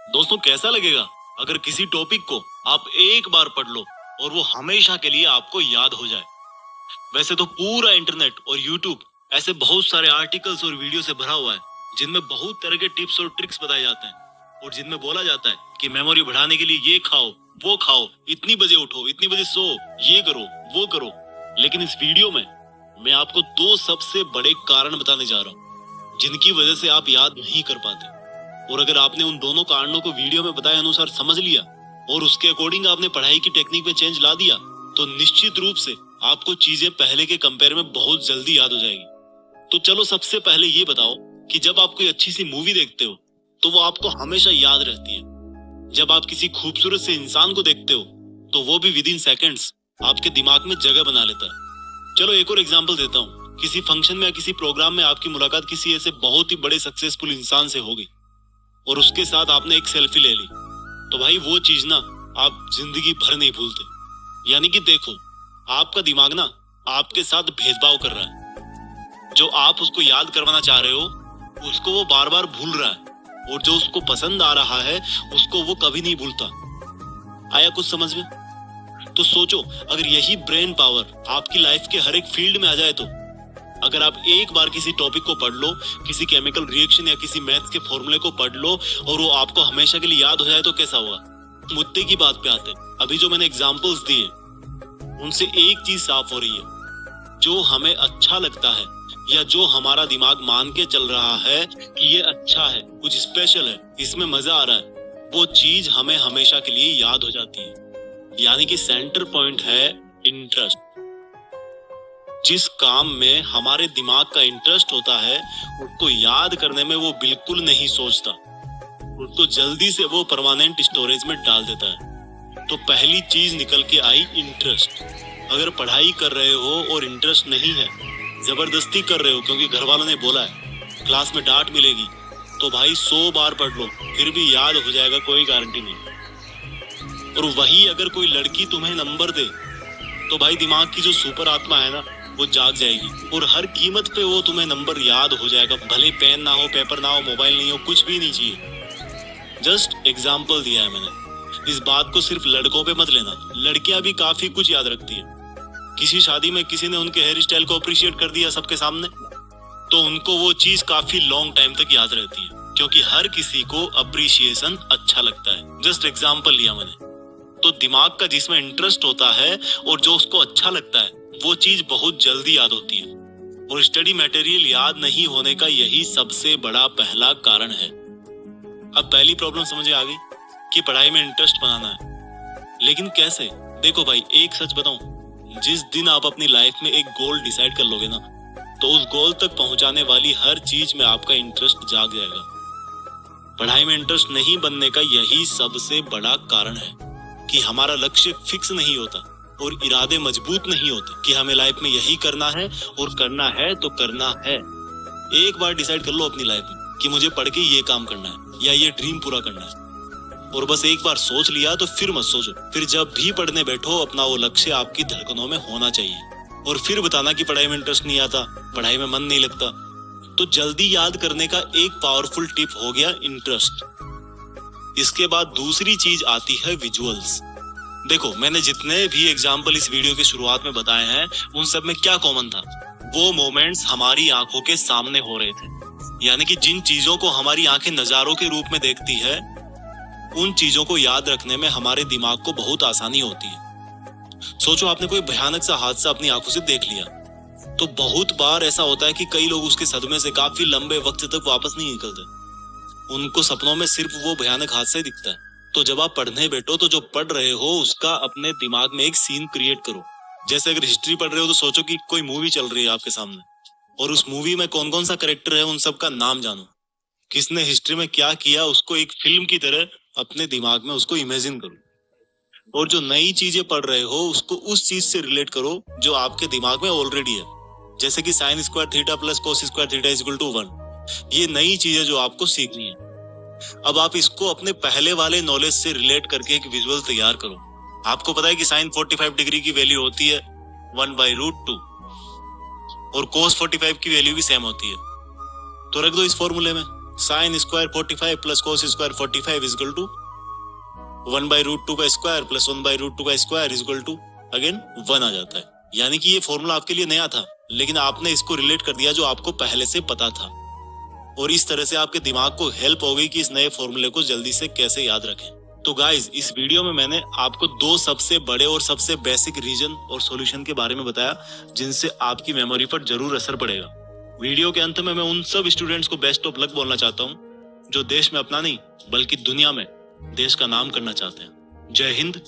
दोस्तों कैसा लगेगा अगर किसी टॉपिक को आप एक बार पढ़ लो और वो हमेशा के लिए आपको याद हो जाए। वैसे तो पूरा इंटरनेट और यूट्यूब ऐसे बहुत सारे आर्टिकल्स और वीडियो से भरा हुआ है जिनमें बहुत तरह के टिप्स और ट्रिक्स बताए जाते हैं और जिनमें बोला जाता है कि मेमोरी बढ़ाने के लिए ये खाओ, वो खाओ, इतनी बजे उठो, इतनी बजे सो, ये करो, वो करो। लेकिन इस वीडियो में मैं आपको दो सबसे बड़े कारण बताने जा रहा हूँ जिनकी वजह से आप याद नहीं कर पाते। और अगर आपने उन दोनों कारणों को वीडियो में बताए अनुसार समझ लिया और उसके अकॉर्डिंग आपने पढ़ाई की टेक्निक में चेंज ला दिया तो निश्चित रूप से आपको चीजें पहले के कंपेयर में बहुत जल्दी याद हो जाएगी। तो चलो सबसे पहले ये बताओ कि जब आप कोई अच्छी सी मूवी देखते हो तो वो आपको हमेशा याद रहती है। जब आप किसी खूबसूरत से इंसान को देखते हो तो वो भी विद इन सेकेंड्स आपके दिमाग में जगह बना लेता है। चलो एक और एग्जाम्पल देता हूँ। किसी फंक्शन में या किसी प्रोग्राम में आपकी मुलाकात किसी ऐसे बहुत ही बड़े सक्सेसफुल इंसान से हो गई और उसके साथ आपने एक सेल्फी ले ली तो भाई वो चीज ना आप जिंदगी भर नहीं भूलते। यानी कि देखो, आपका दिमाग ना आपके साथ भेदभाव कर रहा है। जो आप उसको याद करवाना चाह रहे हो उसको वो बार बार भूल रहा है और जो उसको पसंद आ रहा है उसको वो कभी नहीं भूलता। आया कुछ समझ में? तो सोचो, अगर यही ब्रेन पावर आपकी लाइफ के हर एक फील्ड में आ जाए तो अगर आप एक बार किसी टॉपिक को पढ़ लो, किसी केमिकल रिएक्शन या किसी मैथ्स के फॉर्मूले को पढ़ लो और वो आपको हमेशा के लिए याद हो जाए तो कैसा होगा? मुद्दे की बात पे आते हैं। अभी जो मैंने एग्जांपल्स दिए उनसे एक चीज साफ हो रही है, जो हमें अच्छा लगता है या जो हमारा दिमाग मान के चल रहा है कि ये अच्छा है, कुछ स्पेशल है, इसमें मजा आ रहा है, वो चीज हमें हमेशा के लिए याद हो जाती है। यानी कि सेंटर पॉइंट है इंटरेस्ट। जिस काम में हमारे दिमाग का इंटरेस्ट होता है उसको याद करने में वो बिल्कुल नहीं सोचता, उसको जल्दी से वो परमानेंट स्टोरेज में डाल देता है। तो पहली चीज निकल के आई इंटरेस्ट। अगर पढ़ाई कर रहे हो और इंटरेस्ट नहीं है, जबरदस्ती कर रहे हो क्योंकि घर वालों ने बोला है, क्लास में डांट मिलेगी, तो भाई 100 बार पढ़ लो फिर भी याद हो जाएगा, कोई गारंटी नहीं। और वही अगर कोई लड़की तुम्हें नंबर दे तो भाई दिमाग की जो सुपर आत्मा है ना वो जाग जाएगी और हर कीमत पे वो तुम्हें नंबर याद हो जाएगा। भले पेन ना हो, पेपर ना हो, मोबाइल नहीं हो, कुछ भी नहीं चाहिए। जस्ट एग्जाम्पल दिया है मैंने। इस बात को सिर्फ लड़कों पे मत लेना, लड़कियां भी काफी कुछ याद रखती है। किसी शादी में किसी ने उनके हेयर स्टाइल को अप्रिशिएट कर दिया सबके सामने तो उनको वो चीज काफी लॉन्ग टाइम तक याद रहती है क्योंकि हर किसी को अप्रिशिएशन अच्छा लगता है। जस्ट एग्जाम्पल लिया मैंने। तो दिमाग का जिसमें इंटरेस्ट होता है और जो उसको अच्छा लगता है वो चीज बहुत जल्दी याद होती है। और स्टडी मटेरियल याद नहीं होने का यही सबसे बड़ा पहला कारण है। अब पहली प्रॉब्लम समझ आ गई कि पढ़ाई में इंटरेस्ट बनाना है, लेकिन कैसे? देखो भाई, एक सच बताऊं, जिस दिन आप अपनी लाइफ में एक गोल डिसाइड कर लोगे ना तो उस गोल तक पहुंचाने वाली हर चीज में आपका इंटरेस्ट जाग जाएगा। पढ़ाई में इंटरेस्ट नहीं बनने का यही सबसे बड़ा कारण है कि हमारा लक्ष्य फिक्स नहीं होता और इरादे मजबूत नहीं होते कि हमें लाइफ में यही करना है और करना है तो करना है। एक बार डिसाइड कर लो अपनी लाइफ में कि मुझे पढ़ के ये काम करना है या ये ड्रीम पूरा करना है और बस एक बार सोच लिया तो फिर मत सोचो। फिर जब भी पढ़ने बैठो अपना वो लक्ष्य आपकी धड़कनों में होना चाहिए। और फिर बताना कि पढ़ाई में इंटरेस्ट नहीं आता, पढ़ाई में मन नहीं लगता। तो जल्दी याद करने का एक पावरफुल टिप हो गया इंटरेस्ट। इसके बाद दूसरी चीज आती है विजुअल्स। देखो, मैंने जितने भी एग्जाम्पल इस वीडियो की शुरुआत में बताए हैं उन सब में क्या कॉमन था? वो मोमेंट्स हमारी आंखों के सामने हो रहे थे। यानी कि जिन चीजों को हमारी आंखें नजारों के रूप में देखती है उन चीजों को याद रखने में हमारे दिमाग को बहुत आसानी होती है। सोचो, आपने कोई भयानक सा हादसा अपनी आंखों से देख लिया तो बहुत बार ऐसा होता है कि कई लोग उसके सदमे से काफी लंबे वक्त तक वापस नहीं निकलते। उनको सपनों में सिर्फ वो भयानक हादसा ही दिखता है। तो जब आप पढ़ने बैठो तो जो पढ़ रहे हो उसका अपने दिमाग में एक सीन क्रिएट करो। जैसे अगर हिस्ट्री पढ़ रहे हो तो सोचो कि कोई मूवी चल रही है आपके सामने और उस मूवी में कौन कौन सा कैरेक्टर है उन सब का नाम जानो, किसने हिस्ट्री में क्या किया उसको एक फिल्म की तरह अपने दिमाग में उसको इमेजिन करो। और जो नई चीजें पढ़ रहे हो उसको उस चीज से रिलेट करो जो आपके दिमाग में ऑलरेडी है। जैसे कि sine square theta plus cos square theta is equal to 1। ये नई चीजें जो आपको सीखनी है। अब आप इसको अपने पहले वाले नॉलेज से रिलेट करके एक विजुअल तैयार करो। आपको पता है कि साइन 45 डिग्री की वैल्यू होती है 1/√2 और कोस 45 की वैल्यू भी सेम होती है। तो रख दो इस फॉर्मूले में sine square 45 plus cos square 45 is equal to 1/√2 का स्क्वायर प्लस 1/√2 का square is equal to again 1 आ जाता है। यानी कि ये फॉर्मूला आपके लिए नया था, लेकिन आपने इसको रिलेट कर दिया जो आपको पहले से पता था, और इस तरह से आपके दिमाग को हेल्प हो गई कि इस नए फॉर्मूले को जल्दी से कैसे याद रखें। तो गाइज, इस वीडियो में मैंने आपको 2 सबसे बड़े और सबसे बेसिक रीजन और सॉल्यूशन के बारे में बताया जिनसे आपकी मेमोरी पर जरूर असर पड़ेगा। वीडियो के अंत में मैं उन सब स्टूडेंट्स को बेस्ट ऑफ लक बोलना चाहता हूँ जो देश में अपना नहीं बल्कि दुनिया में देश का नाम करना चाहते हैं। जय हिंद,